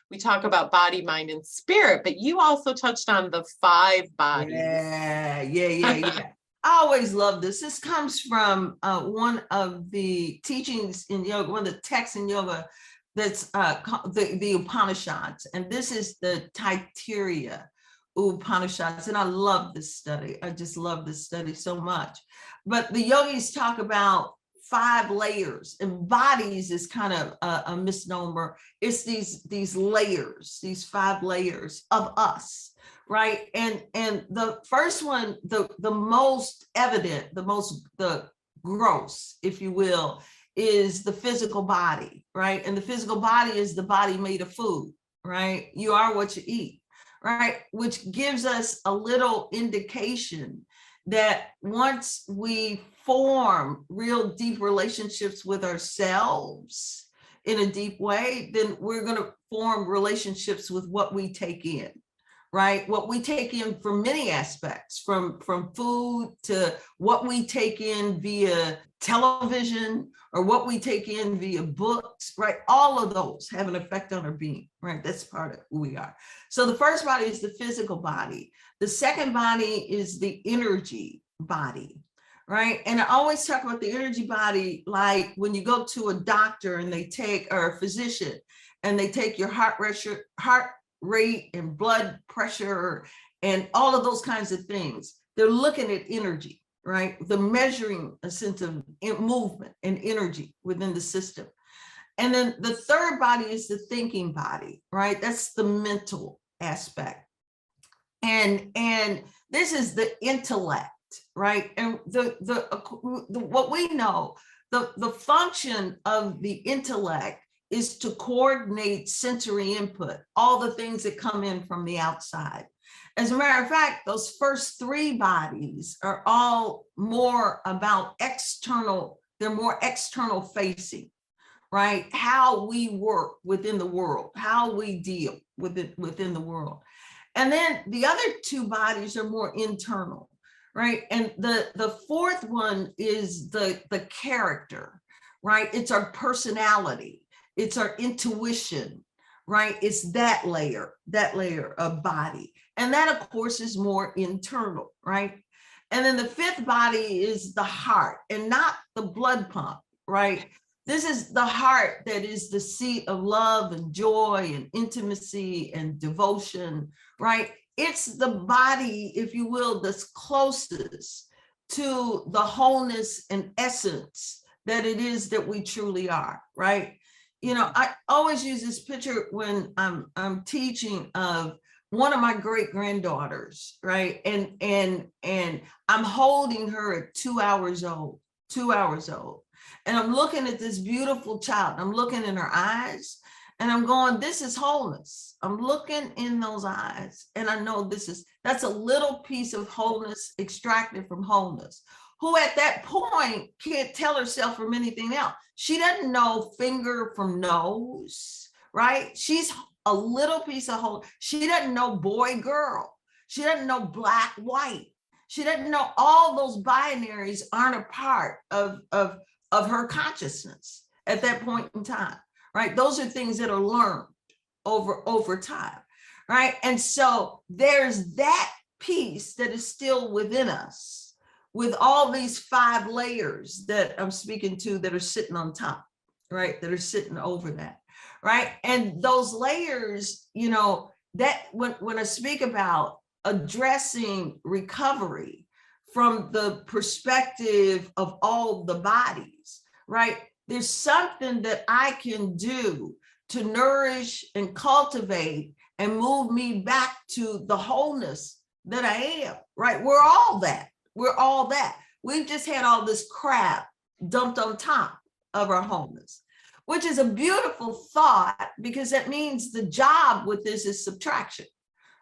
we talk about body, mind, and spirit, but you also touched on the 5 bodies. Yeah. I always love this. This comes from one of the teachings in yoga, one of the texts in yoga that's the Upanishads. And this is the Taittiriya Upanishads. And I love this study. I just love this study so much. But the yogis talk about 5 layers, and bodies is kind of a misnomer. It's these layers, these 5 layers of us, right? And the first one, the most evident, the gross, if you will, is the physical body, right? And the physical body is the body made of food, right? You are what you eat, right? Which gives us a little indication that once we form real deep relationships with ourselves in a deep way, then we're going to form relationships with what we take in, right? What we take in from many aspects, from food to what we take in via television or what we take in via books, right? All of those have an effect on our being, right? That's part of who we are. So the first body is the physical body. The second body is the energy body, right? And I always talk about the energy body, like when you go to a doctor and they take, or a physician, and they take your heart rate and blood pressure and all of those kinds of things. They're looking at energy, right? They're measuring a sense of movement and energy within the system. And then the third body is the thinking body, right? That's the mental aspect. And this is the intellect, right? And what we know, the function of the intellect is to coordinate sensory input, all the things that come in from the outside. As a matter of fact, those first 3 bodies are all more about external, they're more external facing, right? How we work within the world, how we deal with it within the world. And then the other 2 bodies are more internal, right? And the fourth one is the character, right? It's our personality. It's our intuition, right? It's that layer of body. And that, of course, is more internal, right? And then the 5th body is the heart, and not the blood pump, right? This is the heart that is the seat of love and joy and intimacy and devotion, right? It's the body, if you will, that's closest to the wholeness and essence that it is that we truly are, right? You know, I always use this picture when I'm teaching of one of my great granddaughters, right? And I'm holding her at 2 hours old, and I'm looking at this beautiful child. I'm looking in her eyes, and I'm going, this is wholeness. I'm looking in those eyes, and I know that's a little piece of wholeness extracted from wholeness, who at that point can't tell herself from anything else. She doesn't know finger from nose, right? She's a little piece of whole. She doesn't know boy, girl. She doesn't know black, white. She doesn't know all those binaries aren't a part of her consciousness at that point in time, right? Those are things that are learned over time, right? And so there's that piece that is still within us, with all these 5 layers that I'm speaking to that are sitting on top, right? That are sitting over that, right? And those layers, you know, that when I speak about addressing recovery from the perspective of all the bodies, right? There's something that I can do to nourish and cultivate and move me back to the wholeness that I am, right? We're all that. We're all that. We've just had all this crap dumped on top of our wholeness, which is a beautiful thought, because that means the job with this is subtraction,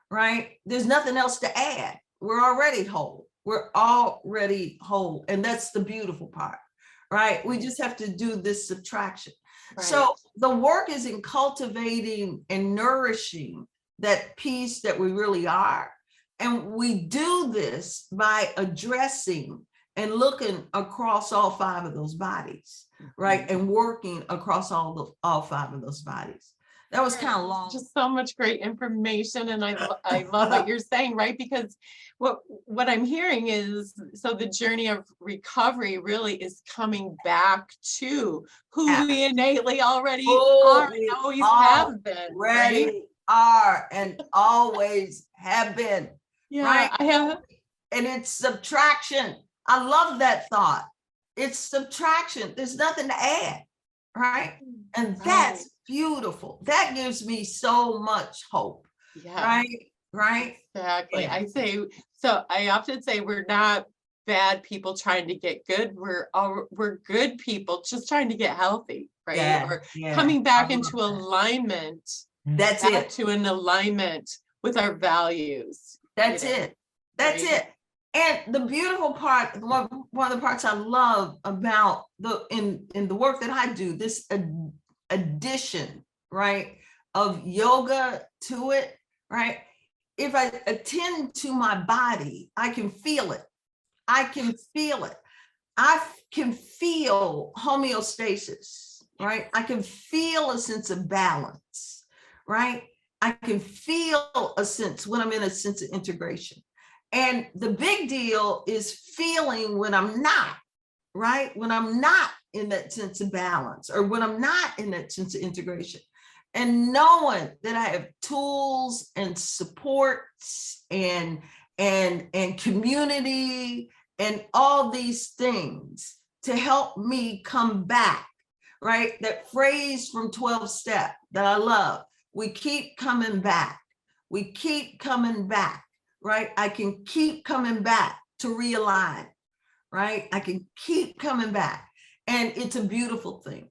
right? There's nothing else to add. We're already whole. We're already whole. And that's the beautiful part, right? We just have to do this subtraction. Right. So the work is in cultivating and nourishing that piece that we really are. And we do this by addressing and looking across all 5 of those bodies, right? And working across all 5 of those bodies. That was kind of long. Just so much great information, and I love what you're saying, right? Because what I'm hearing is, so the journey of recovery really is coming back to who we innately already are and always have been, right? Already are and always have been. Yeah, right? I have. And it's subtraction. I love that thought. It's subtraction. There's nothing to add, right? And that's beautiful. That gives me so much hope. Yeah. Right? Right? Exactly. Yeah. I say, so I often say we're not bad people trying to get good. We're good people just trying to get healthy, right? Yeah, Or yeah. coming back into alignment. That's back it. to an alignment with our values. That's it. That's right? it. And the beautiful part, one of the parts I love about in the work that I do, this addition, right, of yoga to it, right? If I attend to my body, I can feel it. I can feel it. I can feel homeostasis, right? I can feel a sense of balance, right? I can feel a sense when I'm in a sense of integration. And the big deal is feeling when I'm not, right? When I'm not in that sense of balance, or when I'm not in that sense of integration. And knowing that I have tools and supports and community and all these things to help me come back, right? That phrase from 12 Step that I love, we keep coming back. We keep coming back, right? I can keep coming back to realign, right? I can keep coming back. And it's a beautiful thing.